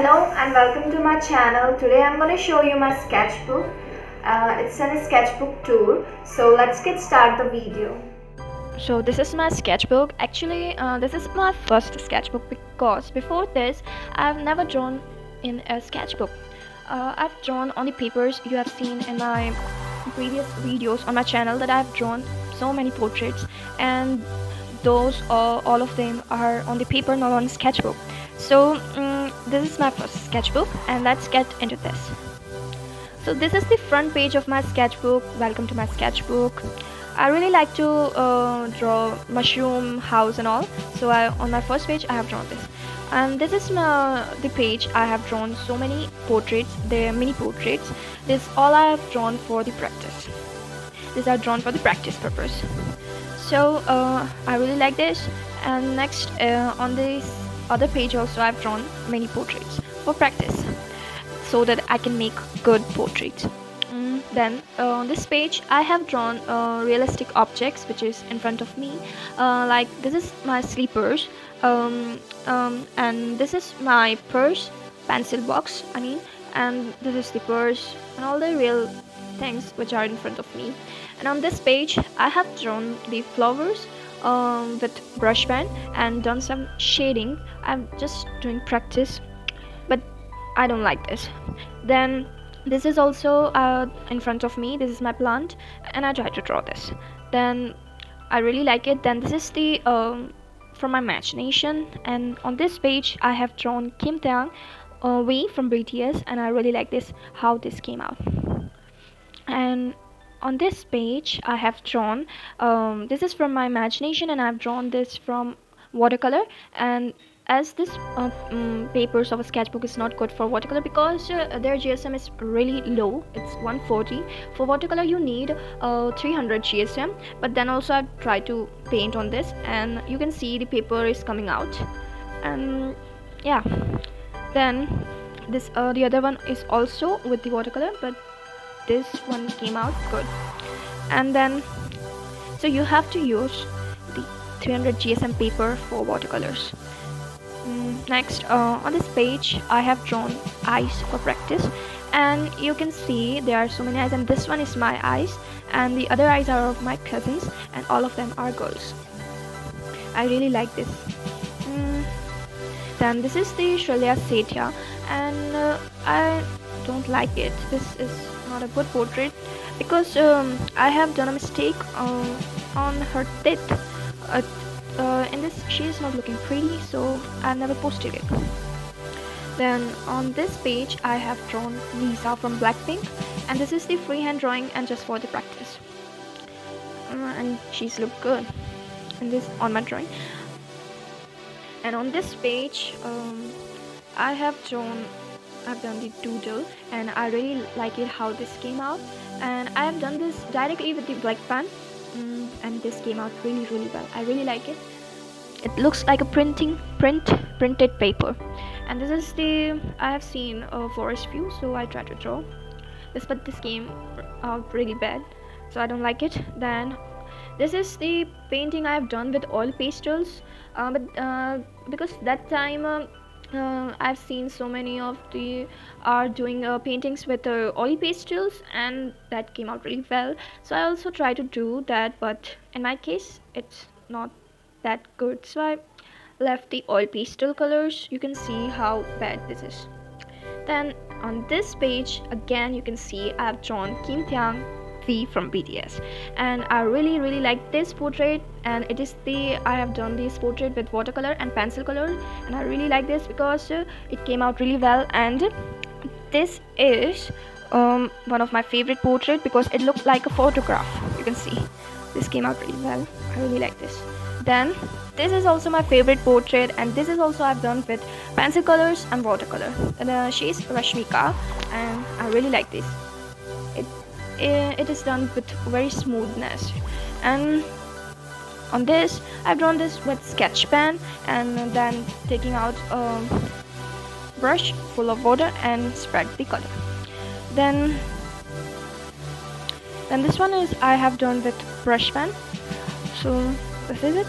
Hello and welcome to my channel. Today I'm going to show you my sketchbook. It's a sketchbook tour. So let's get started the video. So this is my sketchbook. Actually, this is my first sketchbook because before this I've never drawn in a sketchbook. I've drawn on the papers. You have seen in my previous videos on my channel that I've drawn so many portraits, and those all of them are on the paper, not on sketchbook. So this is my first sketchbook, and let's get into this. So this is the front page of my sketchbook. Welcome to my sketchbook. I really like to draw mushroom house and all, so on my first page I have drawn this, and this is the page I have drawn so many portraits. They're mini portraits. This all I have drawn for the practice. These are drawn for the practice purpose. So I really like this. And next on this other page also I've drawn many portraits for practice, so that I can make good portraits. Then on this page I have drawn realistic objects which is in front of me, like this is my slippers, and this is my purse, pencil box I mean, and this is the purse and all the real things which are in front of me. And on this page I have drawn the flowers with brush pen and done some shading. I'm just doing practice, but I don't like this. Then this is also in front of me. This is my plant, and I try to draw this. Then I really like it. Then this is the from my imagination, and on this page I have drawn Kim Taeyang V from BTS, and I really like this how this came out. And on this page I have drawn this is from my imagination, and I've drawn this from watercolor. And as this papers of a sketchbook is not good for watercolor because their GSM is really low, it's 140. For watercolor you need 300 GSM, but then also I've tried to paint on this, and you can see the paper is coming out. And yeah, then this the other one is also with the watercolor, but this one came out good. And then so you have to use the 300 GSM paper for watercolors. Next on this page I have drawn eyes for practice, and you can see there are so many eyes, and this one is my eyes, and the other eyes are of my cousins, and all of them are girls. I really like this. Then this is the Shreya Setia, and I don't like it. This is not a good portrait because I have done a mistake on her teeth. In this she is not looking pretty, so I've never posted it. Then on this page I have drawn Lisa from Blackpink, and this is the freehand drawing and just for the practice. And she's looked good in this on my drawing. And on this page I've done the doodle, and I really like it how this came out, and I have done this directly with the black pen, and this came out really well. I really like it. It looks like a printed paper. And this is the I have seen a forest view, so I try to draw this, but this came out really bad, so I don't like it. Then this is the painting I have done with oil pastels, but because that time I've seen so many of the are doing paintings with oil pastels, and that came out really well, so I also try to do that, but in my case it's not that good, so I left the oil pastel colors. You can see how bad this is. Then on this page again you can see I've drawn Kim Taeyang V from BTS, and I really like this portrait, and it is I have done this portrait with watercolor and pencil color, and I really like this because it came out really well. And this is one of my favorite portrait because it looked like a photograph. You can see this came out really well. I really like this. Then this is also my favorite portrait, and this is also I've done with pencil colors and watercolor, and she is Rashmika, and I really like this. It is done with very smoothness. And on this I've drawn this with sketch pen, and then taking out a brush full of water and spread the color. Then this one is I have done with brush pen, so this is it.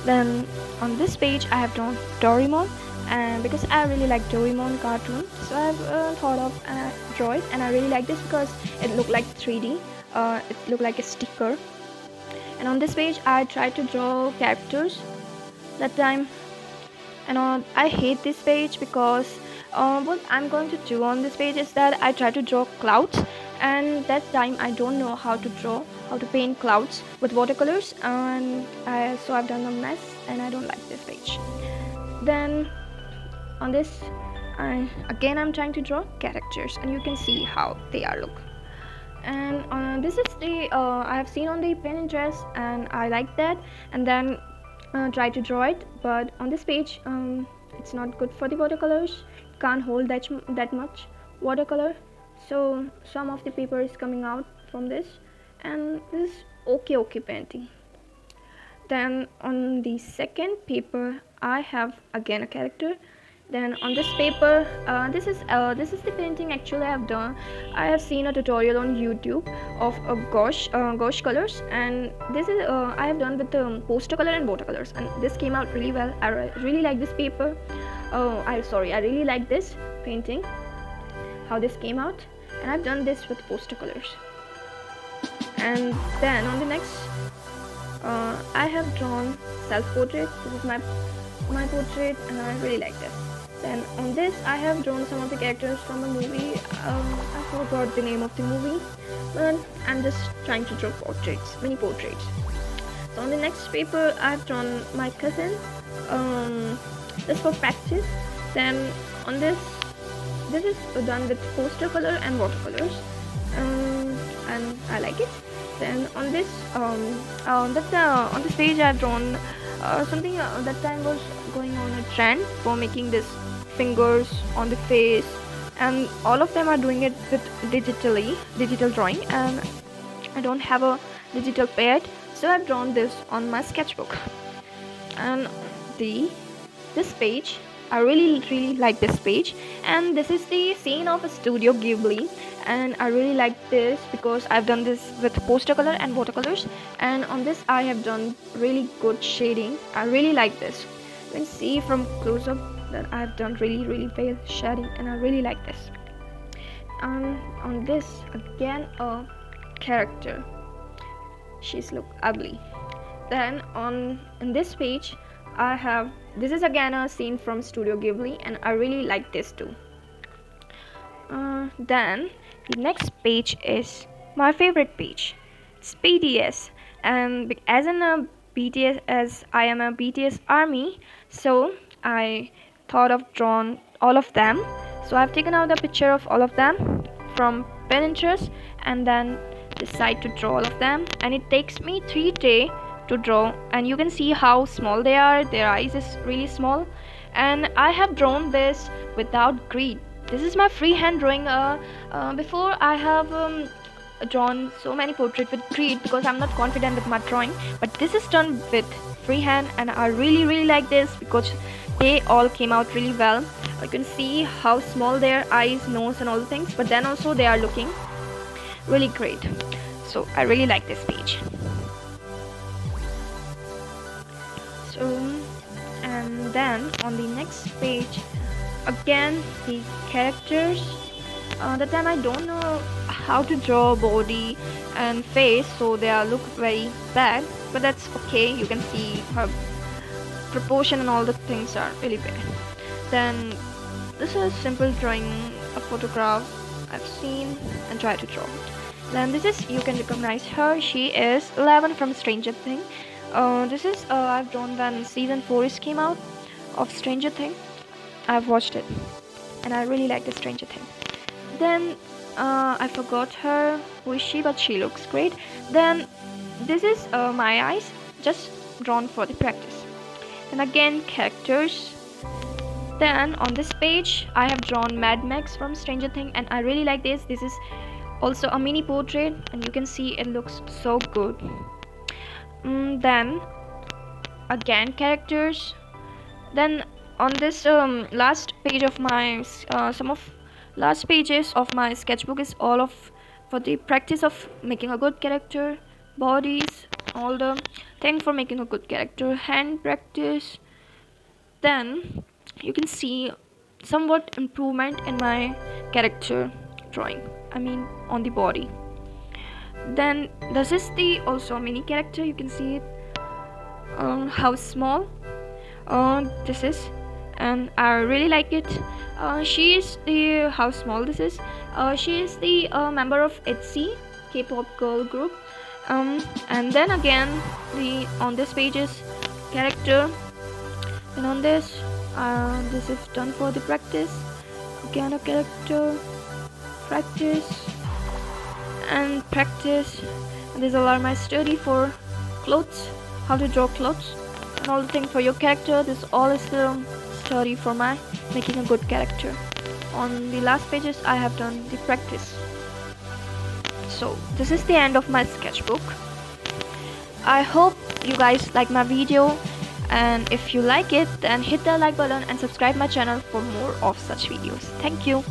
Then on this page I have drawn Doraemon, and because I really like Doraemon cartoon, so I've thought of draw it, and I really like this because it looked like 3D. It looked like a sticker. And on this page I tried to draw characters that time, and I hate this page because what I'm going to do on this page is that I try to draw clouds, and that time I don't know how to draw, how to paint clouds with watercolors, and so I've done a mess, and I don't like this page. Then on this I'm trying to draw characters, and you can see how they are look. And this is the I have seen on the Pinterest, and I like that, and then try to draw it. But on this page it's not good for the watercolors, can't hold that much watercolor, so some of the paper is coming out from this, and this is okay painting. Then on the second paper I have again a character. Then on this paper this is the painting actually I have done. I have seen a tutorial on YouTube of gouache colors, and this is I have done with poster color and watercolors, and this came out really well. I really like this paper. I really like this painting, how this came out, and I've done this with poster colors. And then on the next I have drawn self-portrait. This is my portrait, and I really like this. Then on this I have drawn some of the characters from a movie. I forgot the name of the movie, but I'm just trying to draw portraits, mini portraits. So on the next paper I've drawn my cousin, just for practice. Then on this is done with poster color and watercolors, and I like it. Then on this on this page I've drawn something that time was going on a trend for making this fingers on the face, and all of them are doing it with digital drawing, and I don't have a digital pad, so I've drawn this on my sketchbook. And this page I really like this page, and this is the scene of a Studio Ghibli, and I really like this because I've done this with poster color and watercolors, and on this I have done really good shading. I really like this. You can see from close up that I've done really pale shading, and I really like this. On this again a character, she's look ugly. Then in this page I have, this is again a scene from Studio Ghibli, and I really like this too. Then the next page is my favorite page. It's BTS, and as in a BTS, as I am a BTS army, so I thought of drawing all of them. So I've taken out a picture of all of them from Pinterest, and then decide to draw all of them, and it takes me 3 days to draw, and you can see how small they are. Their eyes is really small, and I have drawn this without grid. This is my freehand drawing. Before I have drawn so many portraits with grid because I'm not confident with my drawing, but this is done with freehand, and I really like this because they all came out really well. You can see how small their eyes, nose, and all the things, but then also they are looking really great. So I really like this page. So, and then on the next page again the characters. That time I don't know how to draw body and face, so they are look very bad, but that's okay. You can see her proportion and all the things are really bad. Then this is simple drawing a photograph I've seen and try to draw it. Then this is, you can recognize her, she is 11 from Stranger Things. This is I've drawn when season 4 is came out of Stranger Things. I've watched it, and I really like the Stranger Things. Then I forgot her, who is she, but she looks great. Then this is my eyes, just drawn for the practice. And again characters. Then on this page I have drawn Mad Max from Stranger Things, and I really like this. This is also a mini portrait, and you can see it looks so good. Then again characters. Then on this last page of my some of last pages of my sketchbook is all of for the practice of making a good character, bodies, all the thing for making a good character, hand practice. Then you can see somewhat improvement in my character drawing, I mean on the body. Then this is the also mini character, you can see it, how small this is, and I really like it. She is the how small this is. She is the member of ITZY K-pop girl group. And then again, the on this page is character, and on this is done for the practice. Again a character, practice and practice. And these all are my study for clothes, how to draw clothes, and all the thing for your character. This all is the study for my making a good character. On the last pages I have done the practice. So this is the end of my sketchbook. I hope you guys like my video, and if you like it, then hit the like button and subscribe my channel for more of such videos. Thank you.